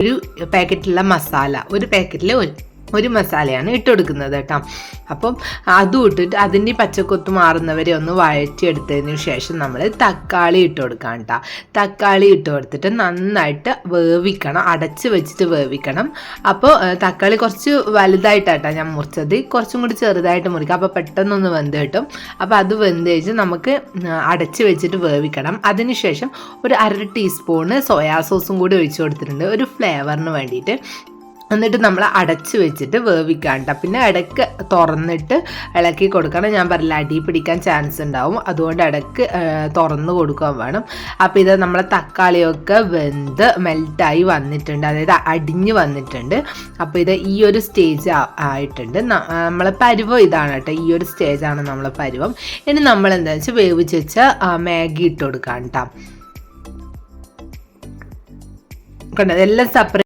ഒരു പാക്കറ്റിലുള്ള മസാല, ഒരു പാക്കറ്റിൽ ഒരു മസാലയാണ് ഇട്ട് കൊടുക്കുന്നത് കേട്ടോ. അപ്പം അതും ഇട്ടിട്ട് അതിൻ്റെ പച്ചക്കൊത്ത് മാറുന്നവരെ ഒന്ന് വഴറ്റിയെടുത്തതിന് ശേഷം നമ്മൾ തക്കാളി ഇട്ട് കൊടുക്കാം കേട്ടോ. തക്കാളി ഇട്ട് കൊടുത്തിട്ട് നന്നായിട്ട് വേവിക്കണം, അടച്ച് വെച്ചിട്ട് വേവിക്കണം. അപ്പോൾ തക്കാളി കുറച്ച് വലുതായിട്ടാട്ടോ ഞാൻ മുറിച്ചത്, കുറച്ചും കൂടി ചെറുതായിട്ട് മുറിക്കാം, അപ്പോൾ പെട്ടെന്നൊന്ന് വെന്ത് കിട്ടും. അപ്പോൾ അത് വെന്ത് കഴിച്ച് നമുക്ക് അടച്ച് വെച്ചിട്ട് വേവിക്കണം. അതിനുശേഷം ഒരു 1/2 ടീസ്പൂണ് സോയാ സോസും കൂടി ഒഴിച്ച് കൊടുത്തിട്ടുണ്ട്, ഒരു ഫ്ലേവറിന് വേണ്ടിയിട്ട്. എന്നിട്ട് നമ്മൾ അടച്ച് വെച്ചിട്ട് വേവിക്കാണ്ട. പിന്നെ ഇടയ്ക്ക് തുറന്നിട്ട് ഇളക്കി കൊടുക്കണം. ഞാൻ പറഞ്ഞില്ല, അടി പിടിക്കാൻ ചാൻസ് ഉണ്ടാവും, അതുകൊണ്ട് ഇടയ്ക്ക് തുറന്ന് കൊടുക്കാൻ വേണം. അപ്പോൾ ഇത് നമ്മളെ തക്കാളിയൊക്കെ വെന്ത് മെൽറ്റായി വന്നിട്ടുണ്ട്, അതായത് അടിഞ്ഞ് വന്നിട്ടുണ്ട്. അപ്പോൾ ഇത് ഈ ഒരു സ്റ്റേജ് ആയിട്ടുണ്ട്. നമ്മളെ പരുവം ഇതാണ് കേട്ടോ, ഈ ഒരു സ്റ്റേജാണ് നമ്മളെ പരുവം. ഇനി നമ്മൾ എന്താണെന്ന് വെച്ചാൽ വേവിച്ച് വെച്ച മാഗി ഇട്ട് കൊടുക്കാം കേട്ടോ. കണ്ടോ, എല്ലാം സെപ്പറേറ്റ്